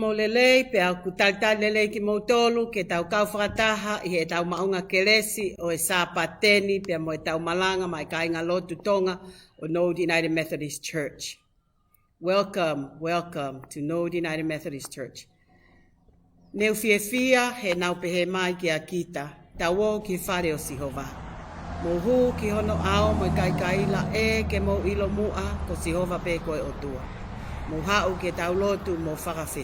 mo lelei, pe au kutalta lelei ki mo tolu, ke tau kau whakataha, i he tau maunga kelesi, o e sāpateni, pe mo e tau Malanga, mai kainga lotu Tonga, o Knollwood United Methodist Church. Welcome, welcome to Knollwood United Methodist Church. Neu fia he nau pehe mai ki a kita, tau o ki whare o Sihova. Mo hu ki hono ao, mo kai kaila e, ke mo ilo mua, ko Sihova pe koe o tua. Mo hau ke tau lotu mo Faka'afe'i,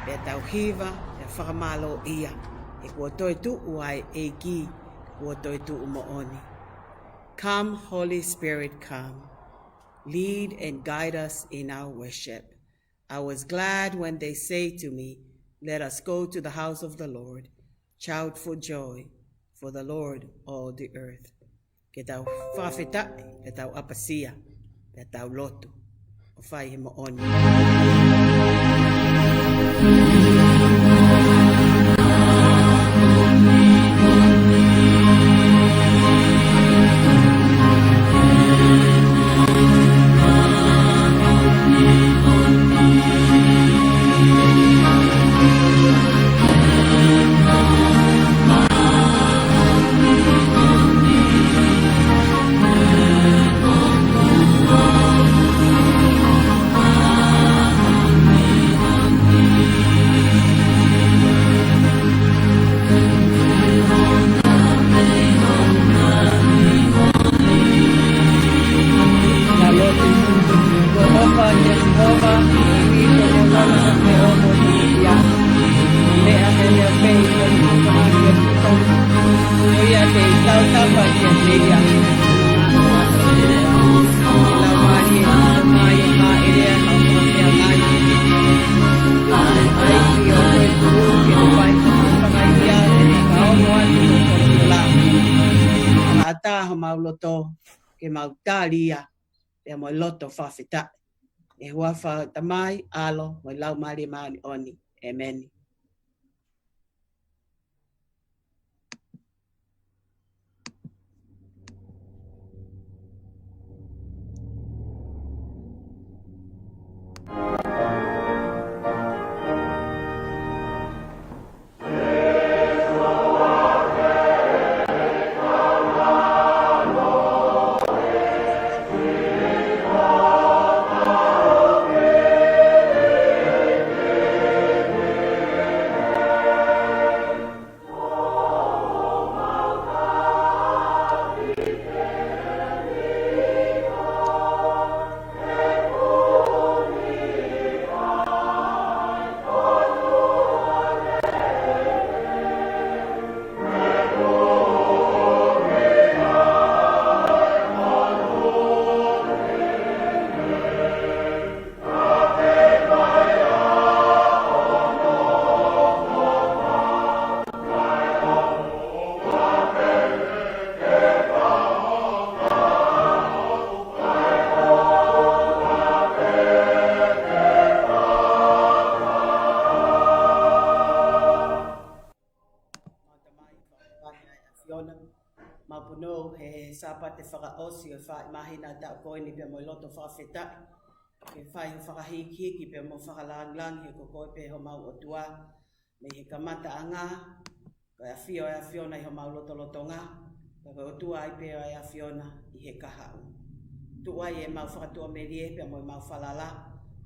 pe tau hiva, pe whakamalo ia, e kua Toetu'u ai e ki, kua Toetu'u mo oni. Come, Holy Spirit, come. Lead and guide us in our worship. I was glad when they say to me, let us go to the house of the Lord. Shout for joy, for the Lord all the earth. Ke tau Faka'afe'i, ke tau apasia, ke tau lotu. O whai mo oni. Ke mautalia e mo lotofale e huafa tamai alo mo lau mali oni. Amen. Mapuno he sapate whakaosi o whai mahina tau koe ni pia mo lotofale. Ke whai ho whakahiki pia mo whakalang he ko koe pe ho mau o tua. Me he kamata anga, ko e awhiona i ho mau lotolotonga. Ko o tua ai pe ai awhiona i he kahau. Tua i e mau whakatua merie pia mo mau whalala.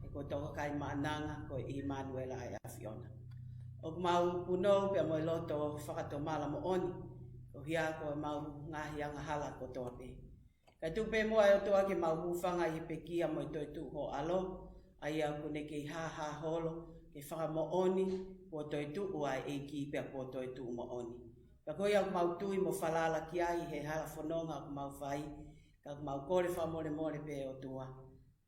E ko toka kai maananga ko i Manuela ai awhiona. O mau puno pia mo loto whakatomala mo oni. O hia ko mau ngahi anga hala ko toa pe. Ka tupe mo ai o toa ke mau hufanga i pekia mo i Toetu'u ho alo. Ai au kune ke ha holo ke whaka mo oni ko Toetu'u ai e ki pia ko Toetu'u mo oni. Ka koe au mau tui mo whalala ki ai he hala whanonga ko mau whai. Ka mau kore whamore pe o toa.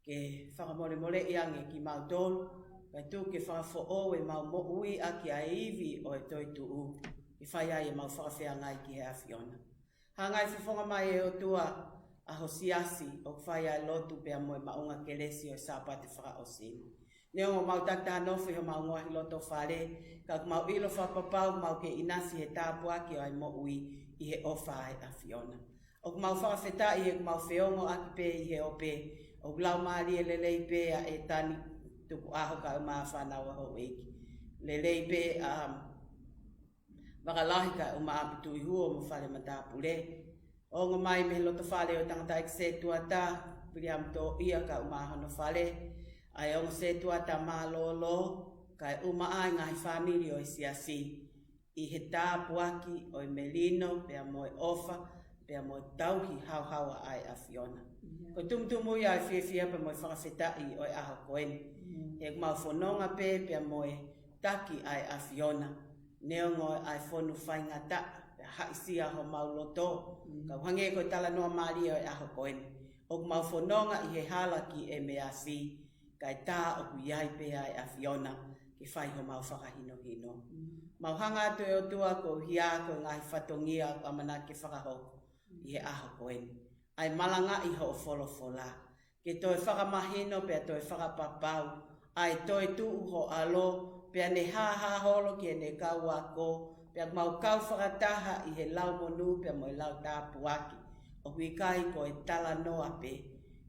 Ke whakamore i ange ki mau tolu. Ka tu ke whakafo e mau mo ui a ki a iwi o e Toetu'u. I whai ai e mau whakawhea ngai ki he awhiona. Hangai whawhonga mai e o tua a ho Siasi o whai ai lotu pia mo e maunga kelesi o sāpate whakaosini. Neo mau takta nofu ho mau ngohi lotofale, ka mau ilo whapapau mau ke inasi he tāpua ki ai mo ui i he ofa ai awhiona. O mau Faka'afe'i e mau whiongo aki pe i he ope, o glau maari e lelei pe a e tani tuku aho ka uma whanau ho eki. Lelei pe wakalahi ka uma apitu i hua mo whare matapule. O ngā mai me lotofale o tangata ek se tuata, William to ia ka uma hono whale. Ai o se tuata malolo, ka uma ai ngahi family o i Siasi. I he tā puaki o i Melino, pea mo i ofa, pea mo i tauhi hauhaua ai a Fiona. Ko tumtumu ia i whiawhia pe mo i Faka'afe'i o i aho koeni. He mau whanonga pe, pea mo i taki ai a Fiona. Neo ngoi ai whonu whaingata, pea haisia ho mau loto. Ka hange ko tala noa maari o i aho koeni. O mau whanonga i he halaki e mea si, kai tā o ku iai pe ai a Fiona, ki whai ho mau whakahino hino. Mau hanga atu e o tua ko hia ko ngai whatongia o amana ke whakahoko i he aho koeni. Ai malanga i ho wholofola. Ke toi whakamahino pea toi whakapapau. Ai toi tuu ho alo pea ne ha holo ki e ne kaua ko. Pea mau kau whakataha i he lau monu pea mo i lau tāpuaki. O hui kai ko e tala noa pe.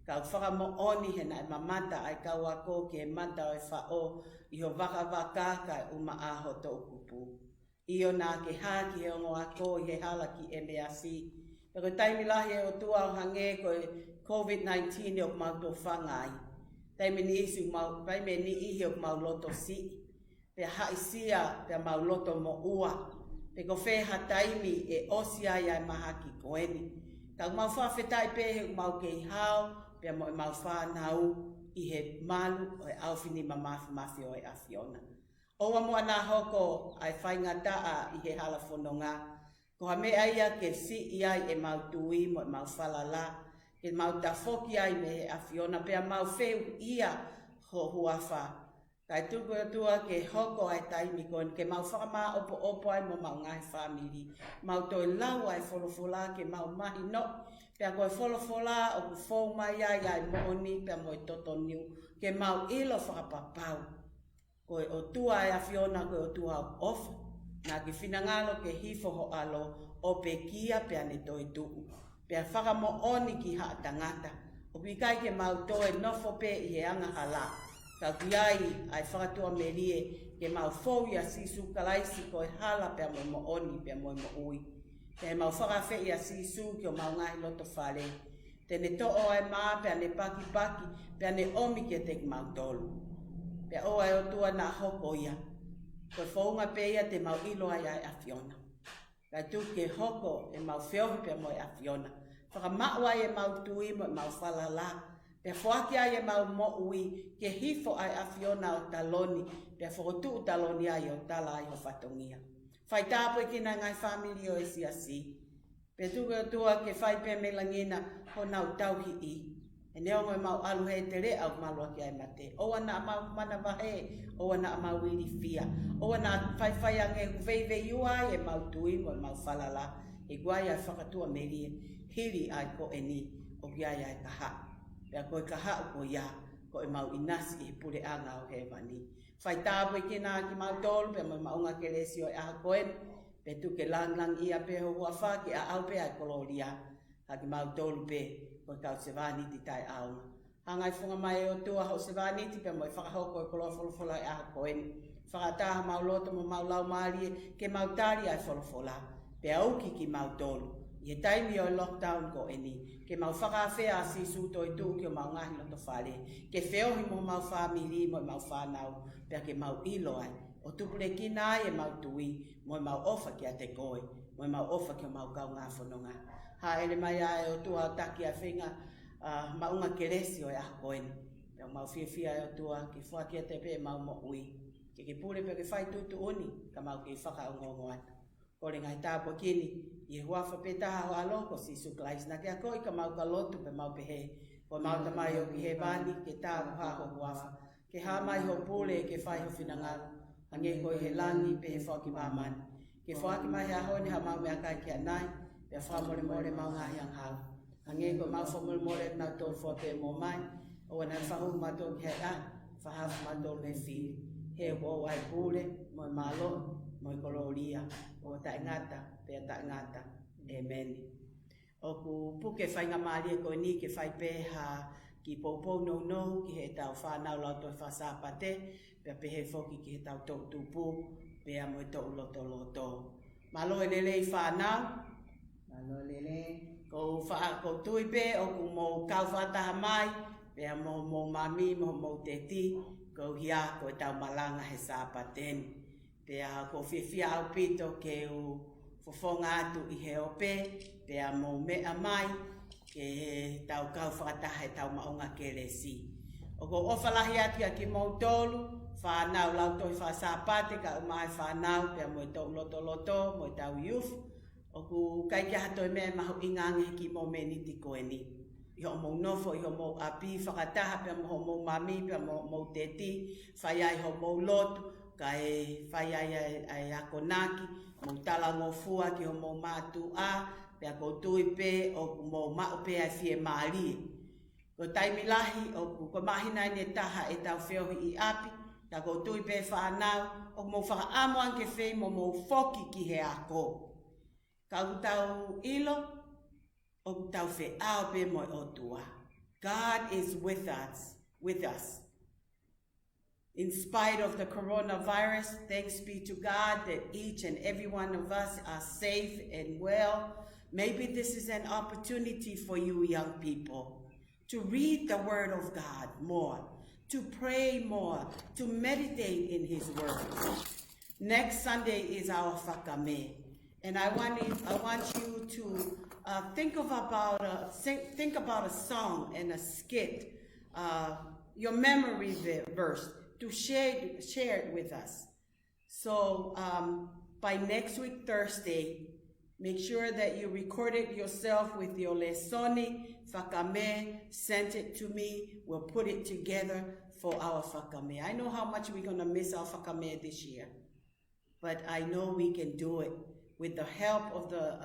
Kau whakamo oni he na e mamata ai kaua ko ki e mata o e whao. I ho waka ka uma aho tō kupu. Io nā ke hāki he ongo ako i he halaki e mea si. E koe taimi lahi e o tua o hange koe COVID-19 e o mau tō whangai. Taimi ni isu mau, taimi ni ihi o mau loto si. Pe haisia pe mau loto mo ua. Pe ko wheha taimi e osia ia e mahaki koeni. Kau mau whawhetai pe he mau kei hao, pe mau whanau. I he malu o e awhini mafi o e a Fiona. Owa mua nā hoko ai whaingataa i he hala whanonga. Ko ha mea ia ke si iai e mau tui mo e mau whalala. Ke mau tafoki ai me he a Fiona pea mau wheu ia ho huawha. Kai tuku atua ke hoko ai taimi kon ke mau whakama opo ai mo mau ngai family. Mau toi lau ai wholofola ke mau mahi no. Pea koe wholofola o ku whou mai ai mooni pea mo i toto niu. Ke mau ilo whakapapau. Koe o tua e a Fiona koe o tua o ofa. Nā ki whinangalo ke hifo ho alo o pe kia pea ne toi tuku. Pea whakamo oni ki haa tangata. O pikai ke mau toe nofo pe i he anga hala. Ka kuiai ai whakatua merie ke mau whou ia Sisu kalaisi koe hala pea mo oni pea mo ui. Te mau Faka'afe'i a Sisu ki o mau ngahi lotofale. Te ne to'o ai maa pea ne paki pea ne omi ke te ki mau tolu. Pea o ai o tua nā hoko ia. Koe whaunga pe ia te mau ilo ai a Fiona. Kai tu ke hoko e mau whiohi pea mo a Fiona. Whakamau ai e mau tui mo e mau whalala. Pea whaki ai e mau mo ui ke hifo ai a Fiona o taloni. Pea whakotu taloni ai o tala ai ho whatongia. Whai tāpo i kina ngai family o e Siasi. Pe tuka tua ke whai pe me langina ho nau tauhi i. E neo ngoi mau alu hei te rea au malua ki ai mate. Owa na mau mana wahe, owa na mau wiri fia. Owa na whai ange huveive iuai e mau tui mo e mau whalala. E guai ai whakatua merie, hiri ai ko e ni, o giai ai kaha. Pea koe kaha o ko ia, ko e mau inasi e pure anga o he wani. Whai tāpo i kina ki mau tolu, pe mo maunga ke lesi o e aha koen, pe tu ke lang ia pe ho hua wha ki a au pe ai koloria. Ha ki mau tolu pe, ko kau se wāniti tai aunga. Hangai whunga mai o tua ho se wāniti, pe mo i whakahoko e kolo wholofola e aha koen. Whakataha mau loto mo mau lau maari ke mau tari ai wholofola. Pe auki ki mau tolu. I he taimi o lockdown ko e ni. Ke mau Faka'afe'i a Sisu Toetu'u ki o mau ngahi lotofale. Ke whiohi mo mau whamiri mo mau whanau. Pea ke mau ilo ai. O tupure kina ai e mau tui. Mo mau ofa ki a te koe. Mo mau ofa ki o mau kau ngā whanonga. Ha ele mai ai o tua taki a whinga maunga keresi o e aha koeni. Pea mau whiawhia e o tua ki whaki a te pe mau mo ui. Ke pule pe ke whai tutu uni. Ka mau ki whakaungongo atu. Kore ngai tāpo kini, i he huafa pe taha o alo ko Sisu Klaisi. Nā kia koi ka mau ka lotu pe mau pe he. Ko mau ta mai o ki he vani ke tāpo haho huafa. Ke hā mai ho pule ke whai ho whinangalo. Hange koi he langi pe he whaki mamani. Ke whaki mai he ahoni ha mau mea kai kia nai. Pe whamore more mau ngahi ang hao. Hange ko mau whamore more nā tō whape mō mai. O wana whahu mato ki he a. Whahafu mato me whiri. He o ai pule, mo malo. Moi koloria o ta ngata pe ta ngata amen o ku puke fai nga mali ko ni ke fai pe ha ki popo no ki he tau whanau lau toi whasapate, pia pehe foki ki he tau Toetu'u, pia mo tau loto. Malo lele I whanau, Malo lele. Ko tui pe o ku mo kau whataha mai, pia mo mami mo teti, ko hia ko tau Malanga he sapaten. Pia ko whiwhia au pito ke u fofonga atu I he ope, pia mo mea mai, ke he tau kau whataha tau maunga Kalesi. O ko ofalahi atu ki mo tolu, whanau lau toi whasapate ka umai whanau, pia mo tau loto, mo tau youth, o ku kai kia hatoi mea mahu ingange ki mo meni tiko eni. Iho mo nofo, iho mo api, whakataha, pia mo mami, pia mo teti, whaiai ho mo lotu, kai whaiai ai akonaki, mo tala ngofua ki ho mo matu a, pia ko tui pe, o ku mo mao pe ai fie maali. Ko taimilahi, o ku mahina ne taha e tau whiohi I api, ka ko tui pe whanau, o mo whakaamo anke whei mo foki ki he ako. Ka tau ilo, o tau wheao pe mo otua. God is with us. In spite of the coronavirus, thanks be to God that each and every one of us are safe and well. Maybe this is an opportunity for you young people to read the Word of God more, to pray more, to meditate in His Word. Next Sunday is our Faka'afe'i. And I want you to think about a song and a skit, your memory verse, to share it with us. So by next week, Thursday, make sure that you record it yourself with your lesoni, Faka'afe'i, send it to me. We'll put it together for our Faka'afe'i. I know how much we're going to miss our Faka'afe'i this year, but I know we can do it. With the help of the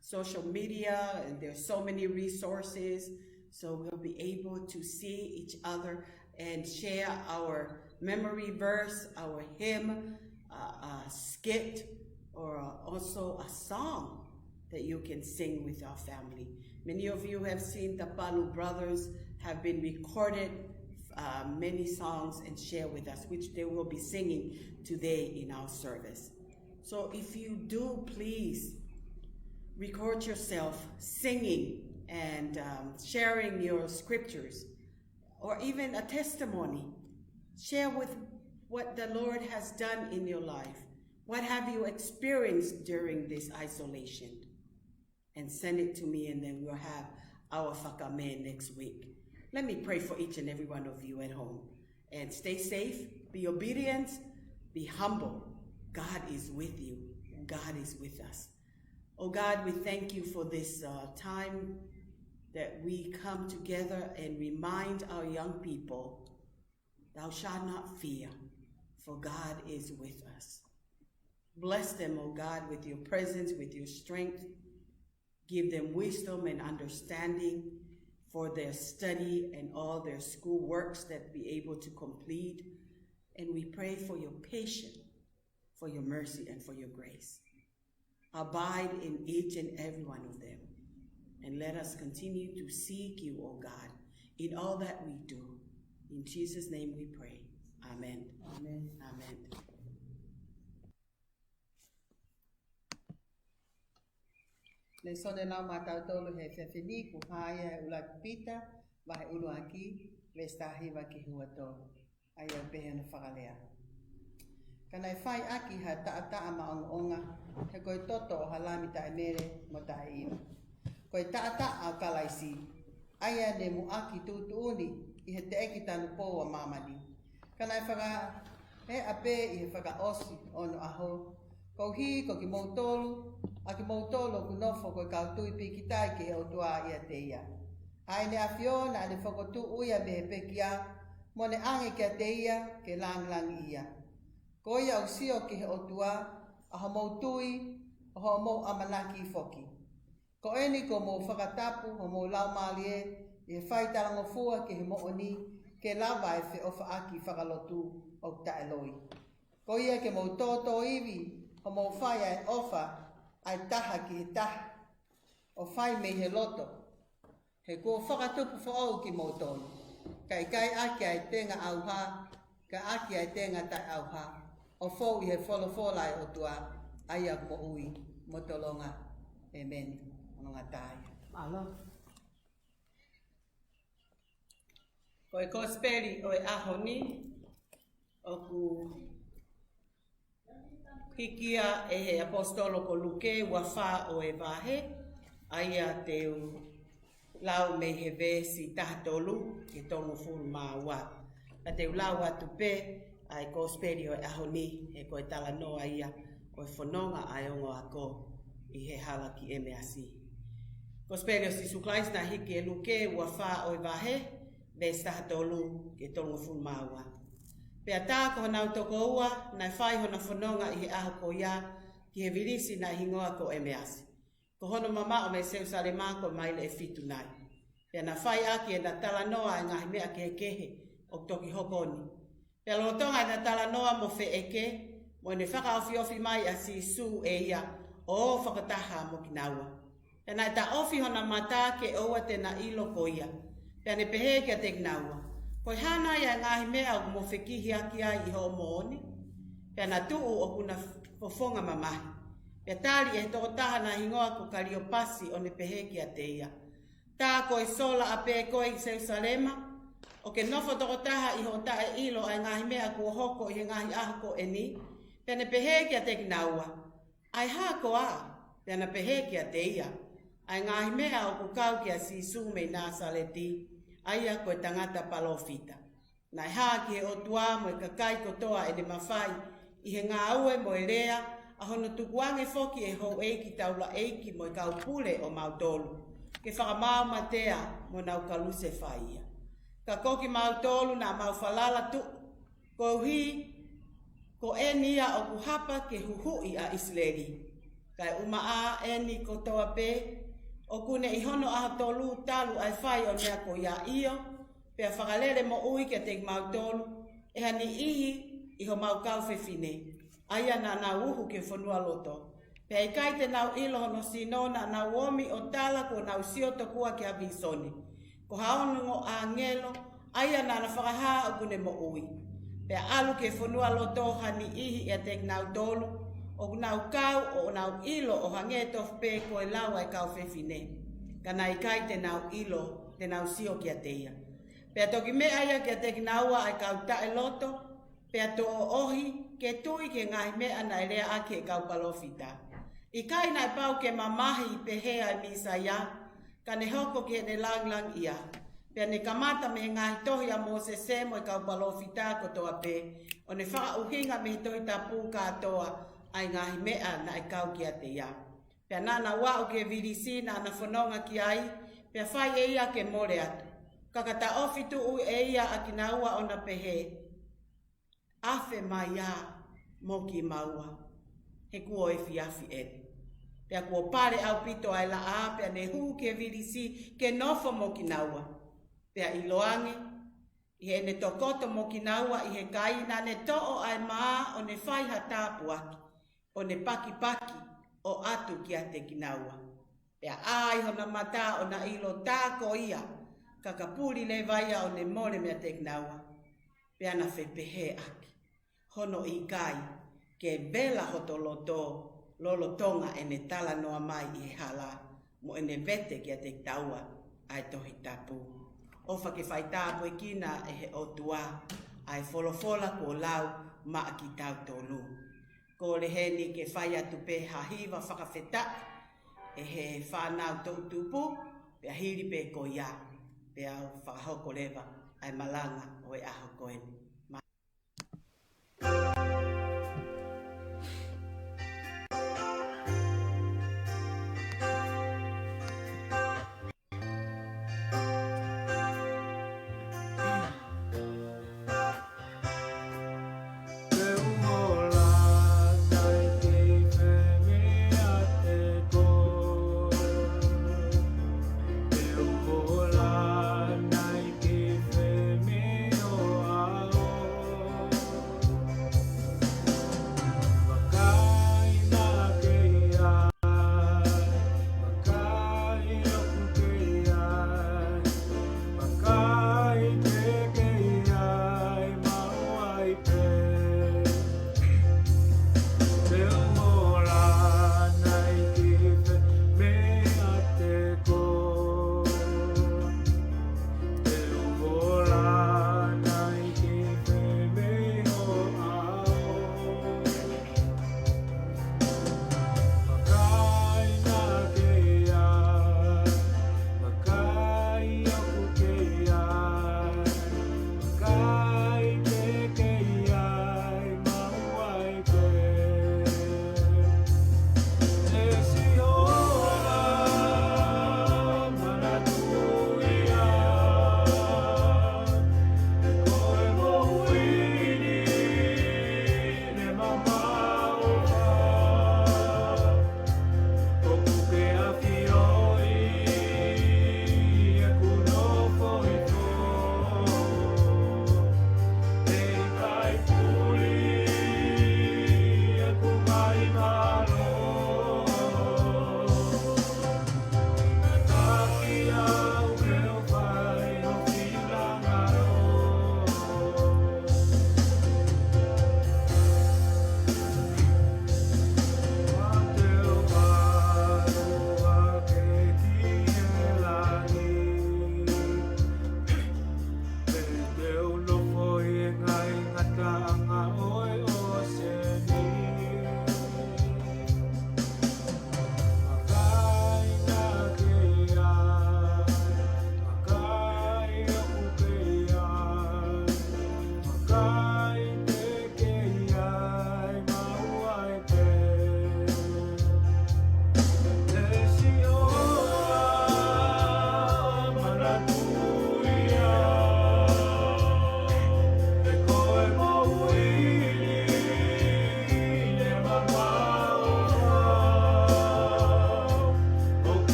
social media, and there's so many resources, so we'll be able to see each other and share our memory verse, our hymn, skit, or also a song that you can sing with our family. Many of you have seen the Palu brothers have been recorded many songs and share with us, which they will be singing today in our service. So if you do, please record yourself singing and sharing your scriptures, or even a testimony. Share with what the Lord has done in your life. What have you experienced during this isolation? And send it to me, and then we'll have our Faka'afe'i next week. Let me pray for each and every one of you at home. And stay safe, be obedient, be humble. God is with you. God is with us. Oh God, we thank you for this time that we come together and remind our young people, thou shalt not fear, for God is with us. Bless them, oh God, with your presence, with your strength. Give them wisdom and understanding for their study and all their school works that be able to complete. And we pray for your patience, for your mercy, and for your grace. Abide in each and every one of them. And let us continue to seek you, O God, in all that we do. In Jesus' name we pray. Amen. Amen. Amen. Le sone lau matau tolu he whewhini ku haia he ula pita, wahe ulu aki, le stahi wa ki hua tolu. Aia pehe na whakalea. Kanai whai aki ha taa maonga, he koe toto o halami tae mere mo tae ina. Koe taa o kalaisi, aia ne mu aki tutuuni I he te eki tanu pō a mamani. Kanai whaka he ape I he whaka osi ono aho. Ko hi ko ki mautolu, a ki mautolu ku nofo koe kautui pi ki tai ke o tua ia te ia. Ai ne awhiona a ne whakotu uia me he pekia, mo ne ange kia te ia ke lang ia. Ko ia usio ki he otua, a ho mautui, a ho mau amanaki foki. Ko eni ko mo whakatapu, ho mo lau malie, I he whaitarango fua ke he mooni, ke lawa e whi ofa aki whakalotu o tae loi. Ko ia ke mo toto iwi, ho mo whai ai ofa, ai taha ki he taha, o whai me he loto. He ko whakatupu whaau ki mō tonu. Kai aki ai tenga auha, ka aki ai tenga tai auha. O fōu I he wholawholai o tua, aia mo ui, mo tolonga, amen, ononga tai. Malo. Ko e kosperi o e ahoni, o ku hikia e he apostolo ko luke ua wha o e vahe, aia te lau me he vesi tahatolu, ke tongu furu maa wa. A te lau atu pe, ai kosperi o e ahoni, e ko e tala noa ia, o e whanonga ai ongo ako, I he hala ki e measi. Kosperi o Sisu na hiki e luke ua wha o e vahe, vesi tahatolu, ke tongu furu maa wa. Pea tā ko hanau toko ua, nai whai hona whanonga I he aho ko ia, ki he virisi nai hingoa ko e measi. Ko hono mama o me seu sale mako mai le fitu nai. Pea na whai aki e na tala noa e ngahi mea kehe o toki hokoni. Pea lo tonga e na tala noa mo fe eke, mo ne whakaofi mai a Sisu e ia, o whakataha mo kinaua. Pea na ta ofi hona mata ke oua te na ilo ko ia. Pea ne pehe kia te kinaua. Koi hana ia ngahi mea o mo whekihi aki ai I ho mooni. Pea na tuu o kuna fofonga mamahi. Pea tali e toko taha na hingoa ko kariopasi o ne pehe kia te ia. Tā koe sola a pe koe I Jerusalema, o ke nofo toko taha I ho tae ilo ai ngahi mea kua hoko I he ngahi ahoko e ni. Pea ne pehe kia te kinaua. Ai hako a, pea na pehe kia te ia. Ai ngahi mea o kukau kia Sisu me Nasaleti. Aia koe tangata palofita. Nai haa ki he otua mo e kakai kotoa e ne mawhai I he ngā aue mo e rea a hono tukuange foki e hou eiki taula eiki mo e kaupule o mautolu. Ke whakamau matea mo nau kaluse whaia. Ka koki mautolu na maufalala tu. Ko uhi ko enia o kuhapa ke huhui a Israeli. Kai umaa eni kotoa pe. O kune I hono aha tolu talu ai whai o nea ko ia io, pea whakalere mo ui ke te mautolu, e hani ihi I ho maukau whewhine. Aia na nau uhu ke whanua loto. Pea I kai te nau ilo hono sinona nau omi o tala ko nau sioto kua ke avisoni. Ko haonungo a ngelo, aia na na whakaha o kune mo ui. Pea alu ke whanua loto hani ihi e te nau tolu, o nau kau o nau ilo o hangeto pe ko e lau ai kau whewhine. Ka nai kai te nau ilo, te nau sio kia te ia. Pea toki me aia kia te kinaua ai kau tae loto, pea to o ohi ke tui ke ngahi mea nai rea ake e kau palofita. I kai nai pau ke mamahi I pehea I misa ia, ka ne hoko ke ne lang ia. Pea ne kamata me ngahi tohi a Mose Semo I kau palofita ko toa pe, o ne whaka uhinga me tohi tapu katoa, ai ngahi mea na e kau kia te ia. Pea nana wao ke virisi na na whanonga ki ai, pea whai e ia ke more atu. Kakata ofi tu ui e ia a kina ua o na pehe. Afe mai ia mo ki maua. He kuo e fiafi eri. Pea kuo pare au pito ai la a, pea ne hu ke virisi ke nofo mo kina ua. Pea I loange, I he ne tokoto mo kina ua I he kai na ne to'o ai maa o ne whai hatapu aki. O ne paki o atu kia te kinaua. Pea ai hona mata o na ilo tāko ia, kakapuri le vaia o ne more mea te kinaua. Pea na whepehe aki. Hono I kai, ke bela hoto loto, lolo tonga e ne tala noa mai I he hala, mo e ne vete kia te kinaua, ai tohi tapu. Ofa ke whai tāpu I kina e he otua, ai wholofola ko lau maa ki tau tolu. Ko le heni ke whai atu pe hahiwa Faka'afe'i, e he whanau To'utu'u, pe hiri pe ko ia, pe au whakahoko lewa, ai Malanga o e aho koeni. Oh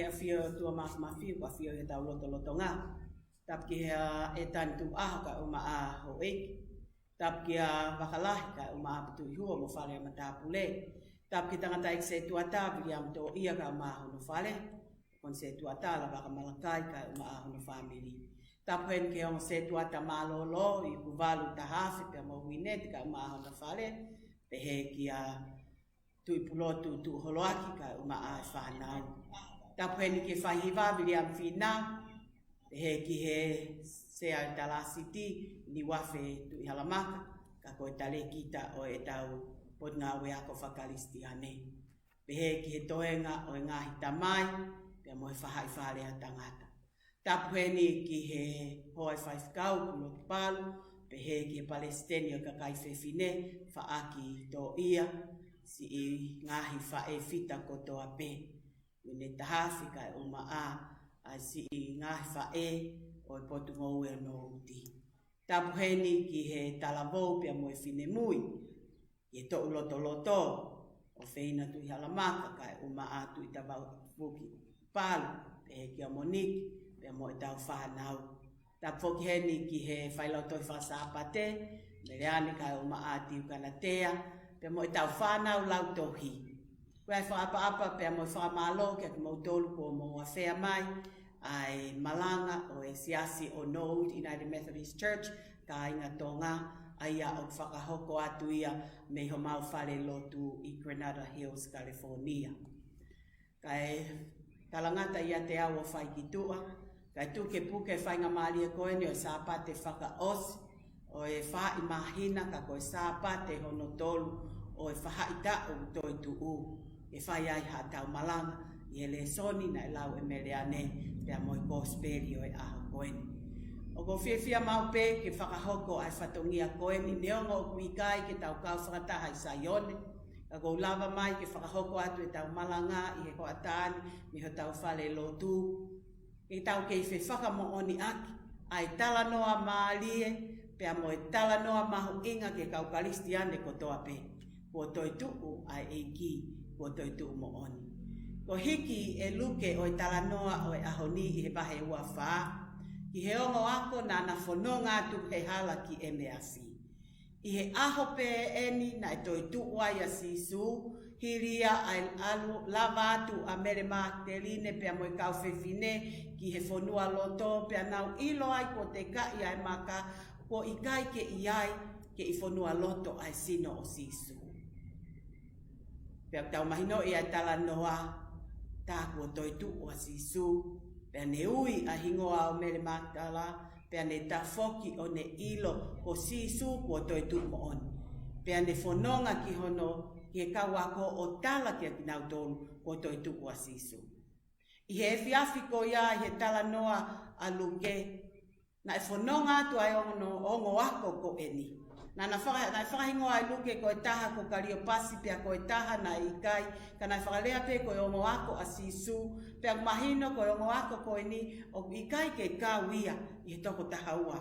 he fio tua mafi wa fio he tau loto ngā. Tap ki e tani tu aho ka uma a ho eki. Tap ki a wakalahi ka uma a putu i hua mo whale ma tāpule. Tap ki tangata ik se tuata vili am tō ia ka uma a hono whale. Kon se tuata la waka malakai ka uma a hono whamiri. Tap hen ke on se tuata malolo i kuvalu tahafi pe mo wineti ka uma a hono whale. Pe he ki a tui pulotu tu holoaki ka uma a whanau. Tap hen ke whahiwa vili am whina. He ki he se ai talasiti ni wafe tu i halamaka ka koe tale kita o e tau pot ngā wea ko whakalisti ane. Pe he ki he toenga o e ngahi tamai pe mo he whahai whalea tangata. Tapu he ni ki he hoe whaifkau kulo palu pe he ki he Palestini o ka kaifewhine whaaki tō ia si i ngahi whae whita kotoa pe. Mene tahafi ka e uma a ai si i ngahi whae o e potu ngau e no uti. Tapu heni ki he talavou pia mo e whine mui, i e tō loto o whina tu i halamaka ka e uma atu i tawau fuki palu, pe he ki a moniki, pia mo e tau whanau. Tapu foki heni ki he whailoto i whasapate, me reani ka e uma ati u kanatea, pia mo e tau whanau lau tohi. Kua e whaapa pia mo i whamalo kia ki mau tolu ko mo a whea mai ai Malanga o e Siasi o Knollwood United Methodist Church ka inga Tonga ai a o whakahoko atu ia me ho mau whare lotu i Granada Hills, California. Ka e talangata ia te au o whaikitua, ka e tuke puke whainga maali e koeni o e sāpate whakaosi o e wha i mahina ka koe sāpate hono tolu o e whahaita o Toetu'u. E whai ai ha tau Malanga, i e le soni na e lau e mereane, pia mo i kōsperi o e aho koeni. O ko whiawhia mau pē ke whakahoko ai whatongia koeni, neonga o kuikai ke tau kau whakataha i Saione, ka kou lava mai ke whakahoko atu e tau Malanga, i he ko atani, mi ho tau whale lotu, ke tau kei whewhaka mo oni aki, ai tala noa maalie, pia mo e tala noa mahu inga ke kau kalistiane kotoa pē, ko Toetu'u ai eiki, ko Toetu'u mo oni. Ko hiki e luke o e talanoa o e ahoni i he pahe ua whaa. Ki he ongo ako na na whanonga atu he hala ki emeasi. I he aho pe eni na e Toetu'u ai a Sisu, hiria ai alu lava atu a mere maakteline pe a moe kaufewhine ki he whanua loto pe a nau ilo ai ko te kai ai maka ko i kai ke i ai ke i whanua loto ai sino o Sisu. Pea tau mahino i ai tala noa, tā kua Toetu'u a Sisu, pea ne ui a hingoa o mere matala, pea ne tā foki o ne ilo ko Sisu kua Toetu'u mo oni. Pea ne whanonga ki hono ki he kawako o tala ki a kinau tolu kua Toetu'u a Sisu. I he whiawhiko ia i he tala noa a luke, na e whanonga atu ai ongo ako ko eni. Na whakahingo ai luke ko e taha ko Kariopasi pia ko e taha na ikai, ka na whakalea pe ko e ongo ako a Sisu, pia mahino ko e ongo ako ko e ni, o ikai ke kawia i he toko taha ua.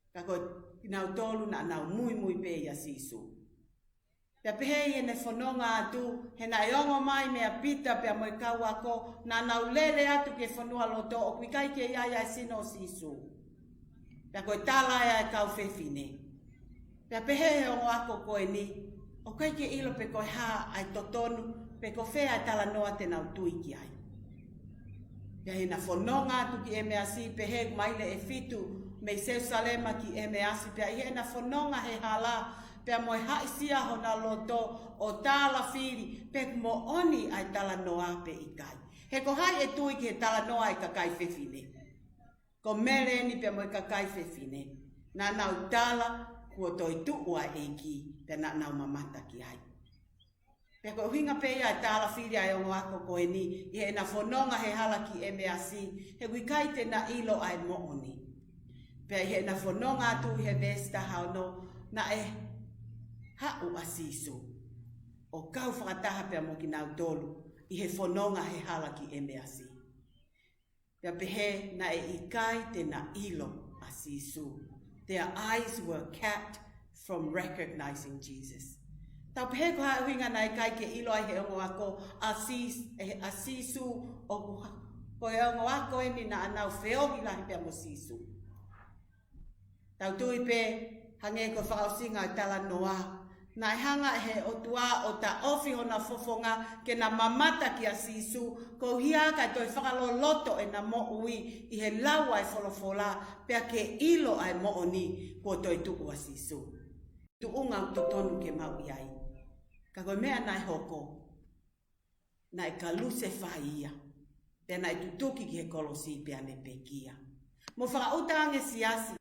Ka ko nau tolu na nau mui pe i a Sisu. Pia pehe i ne whanonga atu, he na e ongo mai mea pita pia mo e kau ako, na nau lele atu ke whanua loto, o ikai ke ia sino o Sisu. Pia ko e tala e kau whewhine. Pea pehe o ako koe ni, o kai ke ilo pe koe haa ai totonu, pe ko whea ai tala noa te nau tui ki ai. Pea he na whanonga atu ki emeasi, pehe maile e fitu me Jerusalema ki emeasi, pea he na whanonga he hala, pea moe haisia ho na loto o tala whiri, pe mo oni ai tala noa pe i kai. He ko hai e tui ki he tala noa ai ka kai whewhine. Ko mere ni pea moe ka kai whewhine. Na nau tala, kua Toetu'u a eiki, te na nau mamata ki ai. Pea ko hinga pe ia e tala whiri ai ongo ako koe ni, i he na whanonga he hala ki emeasi, he wikai te na ilo ai mooni. Pea i he na whanonga atu i he vesta hauno, na e hau a Sisu. O kau whakataha pea mo ki nau tolu, i he whanonga he hala ki emeasi. Pea pehe na e ikai te na ilo a Sisu. Their eyes were kept from recognizing Jesus. Tau pehe ko haa huinga nai kai ke ilo ai he ongo ako a Sisu o ko he ongo ako e ni na anau whiohi lahi pia mo Sisu. Tau tui pe hange ko whakaosinga i tala noa. Nai hanga he o tua o ta ofi hona fofonga ke na mamata ki a Sisu ko hia ka toi whakaloloto e na mo ui i he lawa e wholofola pia ke ilo ai mo oni ko toi tuku a Sisu. Tuunga tu tonu ke mau iai. Ka koe mea nai hoko nai ka luse whaia pia nai tutuki ki he kolosi pia ne pekia. Mo whakauta ange Siasi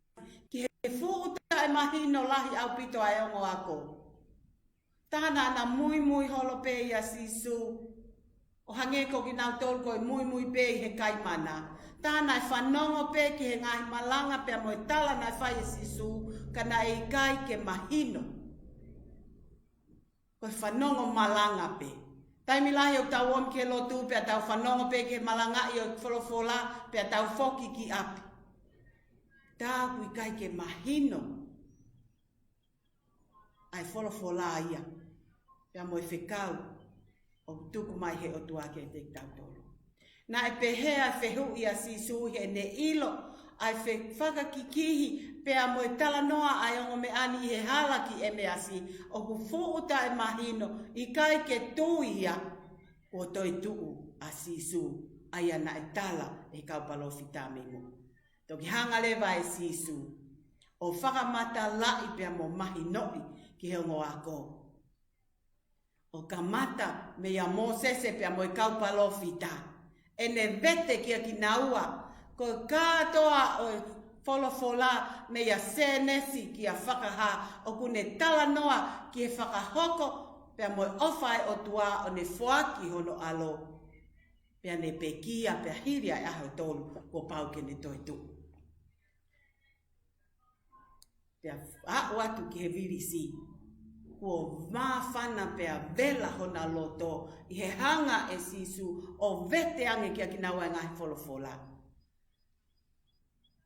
ki he fuuta e mahino lahi au pito ai ongo ako. Tāna na mui holo pe ia Sisu. O hange ko ki nau tolu koe mui pe i he kaimana. Tāna e whanongo pe ki he ngahi malanga pe mo e tala na whai e Sisu. Ka na e kai ke mahino. Koe whanongo malanga pe. Taimi lahi o tau om ke lotu pe a tau whanongo pe ke malanga i o wholofola pe a tau foki ki api. Tā kui kai ke mahino. Ai wholofola ia. Pea mo e whekau o tuku mai he o tuake te tautoro. Na e pehea whehu i a Sisu he ne ilo ai whakakikihi pea mo e tala noa ai ongo me ani he halaki e me asi o ku fuuta e mahino i kai ke tuia o toi tuu a Sisu ai ana e tala e kaupalo fitamimu. Toki hanga lewa e Sisu o whakamata lai pea mo mahinoi ki he ongo ako. O ka mata me ia mō sese pia mo i kaupalo fita. E ne vete kia ki naua. Ko kātoa o wholofola me ia sēnesi ki a whakaha. O kune tala noa ki e whakahoko pia mo i ofai o tua o ne whoaki hono alo. Pia ne pekia pia hiria e aho tolu ko pau ke ne toitu. Pia a watu ki he virisi. Ko mawhana pea vela hona loto i he hanga e Sisu o vete ange kia ki naua e ngahi wholofola.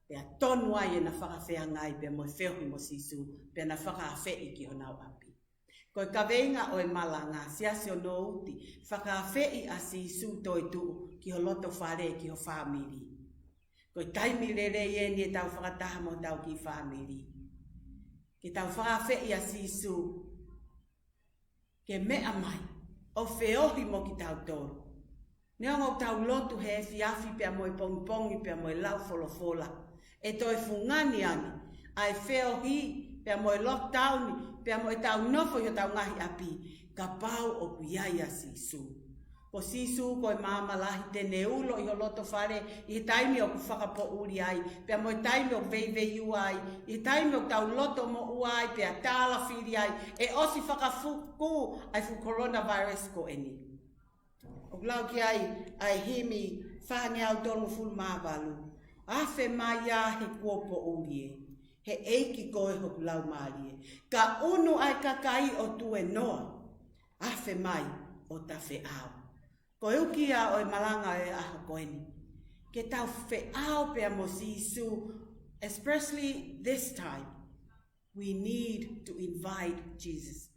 Pea tonu ai e na whakawhea ngai pea mo whehui mo Sisu pea na Faka'afe'i ki honau api. Ko ka veinga o e Malanga, Siasi o no uti, Faka'afe'i a Sisu Toetu'u ki ho lotofale ki ho whamiri. Ko taimi rere e ni e tau whakataha mo tau ki whamiri. Ki tau Faka'afe'i a Sisu ke mea mai, o whiohi mo ki tau toro. Nea ngau tau lotu he fiafi pia mo i pongi pia mo i lau wholofola. E toi fungani ani, ai whiohi pia mo i lockdown, pia mo i tau nofo i tau ngahi api, ka pau o kuiai a Sisu. Ko Sisu ko i mama lahi tene ulo i ho lotofale, i taimi o ku whakapo uri ai, pia mo i taimi o vei uai, i taimi o tau loto mo uai, pia tāla whiri ai, e osi whakafuku ai fu coronavirus ko eni. O glau ki ai himi whangi au tonu fulu māwalu, awhe mai a he kuopo uri e, he eiki koe ho glau maari e, ka unu ai kakai o tue noa, awhe mai o ta wheau. Ko ukia o e Malanga e aho koeni. Ke tau wheao pea mo Sisu, especially this time, we need to invite Jesus.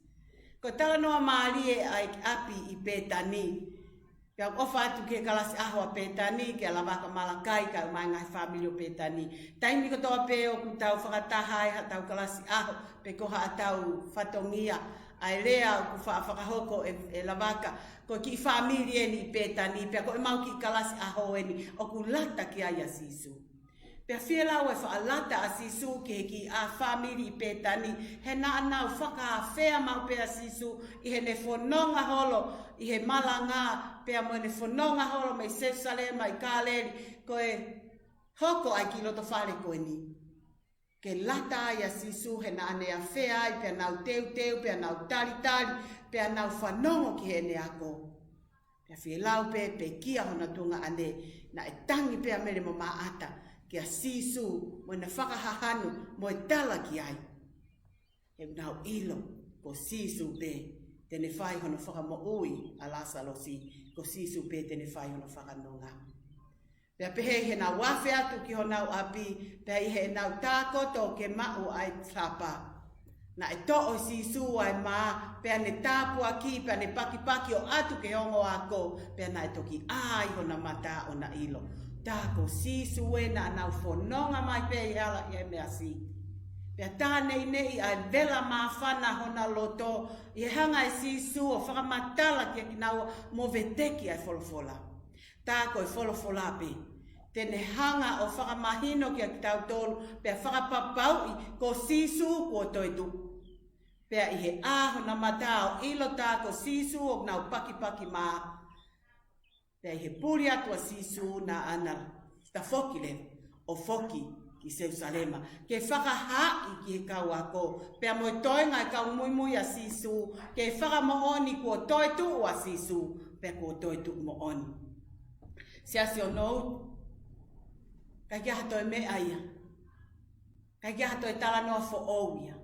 Ko tala noa maari e ai api i Petani. Pea ofa atu ke kalasi aho a Petani, ke alamaka malakai ka umai ngai family o Petani. Taimi ko toa pe o ku tau whakatahai ha tau kalasi aho, pe koha a tau whatongia. Ai rea o ku whakahoko e lavaka. Ko ki family e ni Petani, pea ko e mau ki kalasi aho e ni, o ku lata ki ai a Sisu. Pea whielau e whaalata a Sisu ki a family i Petani, he na anau Faka'afe'a mau pea Sisu, i he ne whanonga holo, i he Malanga, pea mo ne whanonga holo, mai Sefsale, mai Kāleri, ko e hoko ai ki lotofale ko e ni. Ke lata ai a Sisu he na ane a whea ai, pea nau teu, pea nau tari, pea nau whanongo ki he ne ako. Pea whielau pe kia hona tunga ane, na e tangi pea mere mo maata, ki a Sisu mo na whakahahanu mo e tala ki ai. E nau ilo ko Sisu pe tene whai hono whakamo ui a Lasalosi, ko Sisu pe tene whai hono whakanonga. Pea pehe he na wafe atu ki honau api, pea i he nau tākoto ke mau ai trapa. Na e to'o Sisu ai mā, pea ne tāpua ki, pea ne paki o atu ke ongo ako, pea na e toki ai hona mata o na ilo. Tāko Sisu e na anau whanonga mai pea i hala i mea si. Pea tānei nei ai vela mā whana hona loto, i hanga e Sisu o whakamatala ki naua mo veteki ai wholofola. Tāko e wholofola pe. Tene hanga o whakamahino ki a ki tau tolu, pea whakapapau i ko Sisu ko toitu. Pea i he aho na matao ilo tāko Sisu o nau paki mā. Pea i he puri atua Sisu na ana ta foki le o foki ki Jerusalema. Ke whakahai ki he kau ako. Pea mo toinga e kau mui a Sisu. Ke whakamooni ko Toetu'u a Sisu. Pea ko Toetu'u mooni. Siasi o nou. Kai kia hatoi me aia. Kai kia hatoi tala noa fo ouia.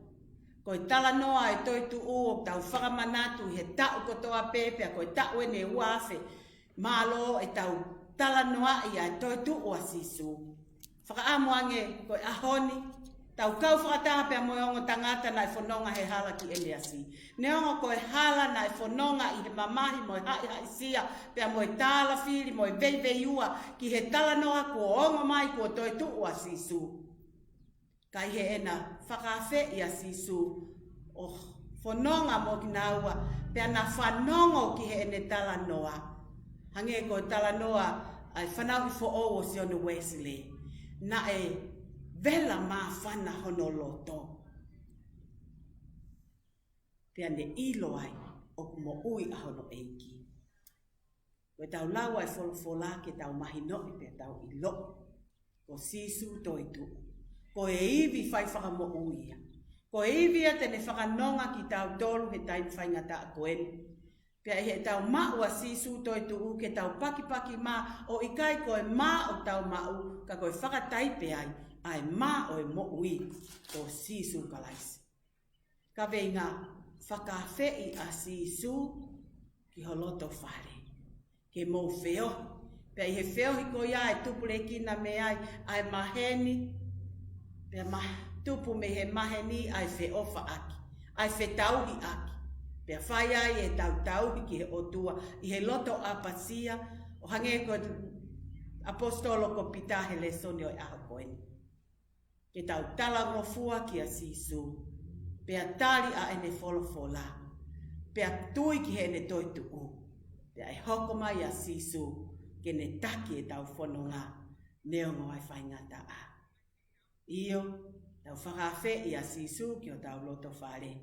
Ko tala noa e Toetu'u o tau whakamanatu he tau kotoa pepea. Ko tau e ne uafe. Malo e tau tala noa ia e Toetu'u a Sisu. Whakaamuange ko ahoni. Tau kau whakataha pea moiongo tangata na e whanonga he hala ki Eliasi. Neongo ko e hala na e whanonga i he mamahi mo e hai sia. Pea mo e tāla whiri mo e veiveiua ki he tala noa ko ongo mai ko Toetu'u a Sisu. Kai he ena Faka'afe'i a Sisu. O whanonga mo ki naua. Pea na whanongo ki he ene tala noa. Hange ko tala noa ai whanau i fo'o o Sionu Wesley. Na e vela mā whana hono loto. Pea ne ilo ai o mo ui a hono eiki. Koe tau lau ai wholofola ke tau mahino i pea tau ilo. Ko Sisu Toetu'u. Ko e iwi whai whakamo uia. Ko e iwi a tene whakanonga ki tau tolu he taim whaingata a koeni. Pea he tau mau a Sisu Toetu'u ke tau paki mā o ikai koe mā o tau mau ka koe whakataipe ai. Ai mā o e mo ui o Sisu kalaisi. Ka vei ngā Faka'afe'i a Sisu ki ho lotofale. Ke mou wheo. Pea i he wheo hiko ia e tupule kina me ai ai maheni. Pea tupu me he maheni ai wheofa aki. Ai whetauhi aki. Pea whai ai e tauhi ki he otua. I he loto apasia. O hange ko apostolo ko pitahe le soni o e aho koeni. Ke tau tala ngofua ki a Sisu. Pea tali a ene wholofola. Pea tui ki he ene Toetu'u. Pea e hoko mai a Sisu. Ke ne taki e tau whanonga. Neongo ai whaingata a. Io, tau Faka'afe'i a Sisu ki o tau lotofale.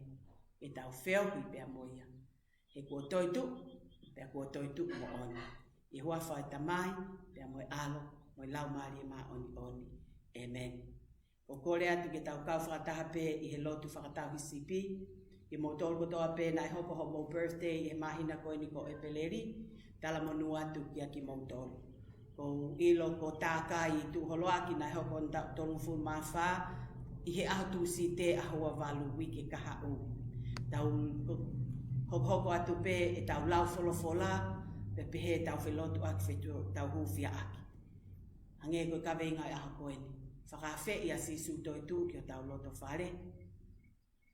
E tau wheohi pea moia. He kua Toetu'u, pea kua Toetu'u mo oni. I hua whai tamai, pea moe alo, moe lau maari e maa oni. Amen. O kore atu ke tau kau whakataha pē i he lotu whakatahu sipi. I mo tolu kotoa pē na i hoko ho mo birthday i he mahina koe ni ko epeleri. Tala mo nu atu ki a ki mo tolu. Ko ilo ko tāka i tu holoaki na i hoko nta tolu fu mawha. I he aho tu si te ahua walu wiki kaha u. Tau hoko atu pē e tau lau wholofola. Pe pehe tau whelotu aki whetu tau hufia aki. Hange koe kawenga i aho koe ni. Faka'afe'i a Sisu Toetu'u ki o tau lotofale.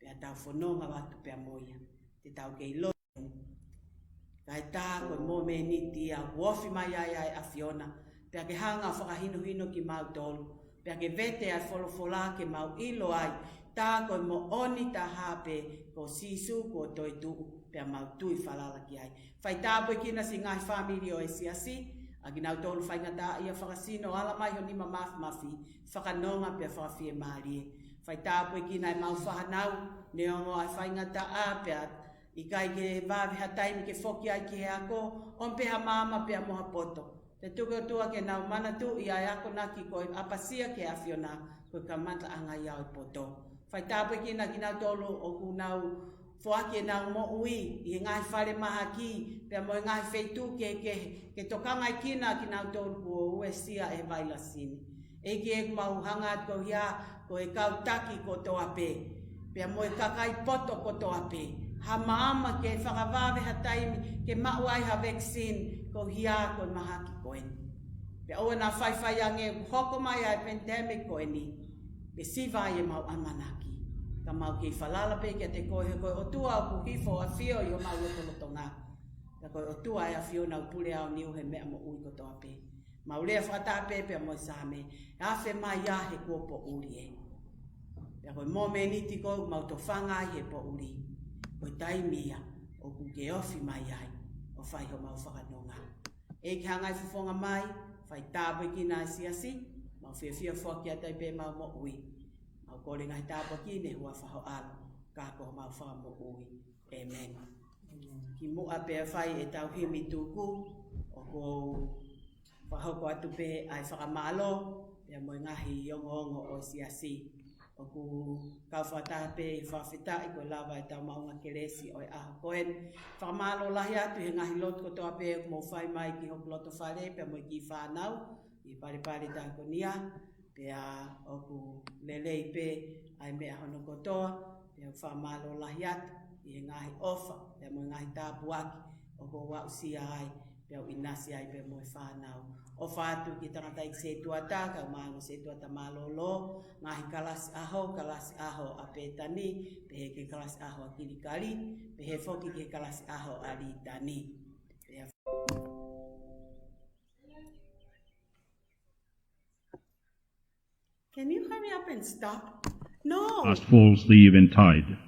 Pea tau whanonga watu pea moia. Te tau kei loto. Kai tā koe mō me niti a wofi mai ai a Fiona. Pea ke hanga whakahino ki mau tolu. Pea ke vete ai wholofola ke mau ilo ai. Tā koe mo oni tā hape ko Sisu ko Toetu'u. Pea mau tui whalala ki ai. Whai tāpoi kina si ngai whamiri o e Siasi. Agi nau tolu whaingata ia whakasino ala mai ho nima mafi. Whakanonga pia whakawhie maarie. Whai tāpoi kina e mau whahanau. Neongo ai whaingata a pia. I kai ke vāwe hataimi ke whoki ai ki he ako. On peha mama pia moha poto. Te tuko tua ke nau manatu i ai ako naki koe apasia ke a Fiona. Koe ka mata anga iau i poto. Whai tāpoi kina ki nau tolu o ku nau Foaki e nau mo ui, i ngai whare maha ki, pia mo ngai wheitu ke tokangai kina ki nau tolu ko uesia e vaila sini. Eki e mau hanga ko hia, ko e kau taki ko toa pe, pia mo e kakai poto ko toa pe. Ha maama ke whakawawe hataimi, ke mauai ha vaccine, ko hia ko maha ki koeni. Pia oa na whaiwhai ange hoko mai ai pandemic koeni, pe siwai e mau amanaki. ka mau ki whalala pe kia te koe he koe o tua o kifo a whio i o mau loto ngā. Ka koe o tua e a whio nau pule au niu he mea mo ui kotoa pe. Mau lea whakata pe pe mo i sāme, e a whe mai ia he kuopo uri e. Ka koe mō me niti koe mau to whangai he po uri. Koe taimia o kuke ofi mai ai, o whai ho mau whakanonga. E ki hangai fufonga mai, whai tāpoi ki nā siasi, mau whiawhia whakia tai pe mau mo ui. Mau kore ngai tāpoi ki ne hua whaho alo, ka ko mau wha mo ui. Amen. Ki mua pe whai e tau himi tūku, o ko whahoko atu pe ai whakamalo, pia mo ngahi ongo o siasi. O ku kau whatape i whawhita i koe lawa e tau maunga keresi o e aha koen. Whakamalo lahi atu he ngahi lot kotoa pe mo whai mai ki hoku lotofale, pia mo i ki whanau, i pare tāko nia, pia o ku lelei pe ai mea hono kotoa, pia whakamalo lahi atu i he ngahi ofa, pia mo i ngahi tāpuaki, o ko wau sia ai, pia o inasi ai pe mo i whanau. O whātu ki tangata i se tuata, ka umango se tuata malolo, ngahi kalasi aho a pētani, pehe ke kalasi aho a kirikari, pehe whoki ke kalasi aho a ritani. Can you hurry up and stop? No! Last full sleeve and tied.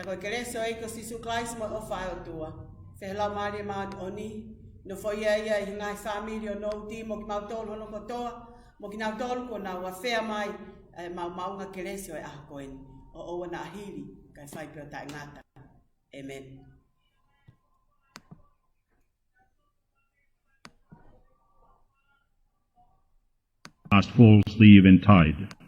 Ko kereso e ko Sisu Christ mo o whai o tua. Whelau maari maat oni, no whaia ia i ngai whamiri o nou ti mo ki mautolu hono kotoa, mo ki nautolu ko na ua whea mai maunga kereso e aha koeni. O owa na ahiri, kai whai pio tai ngata. Amen. Last full sleeve and tied.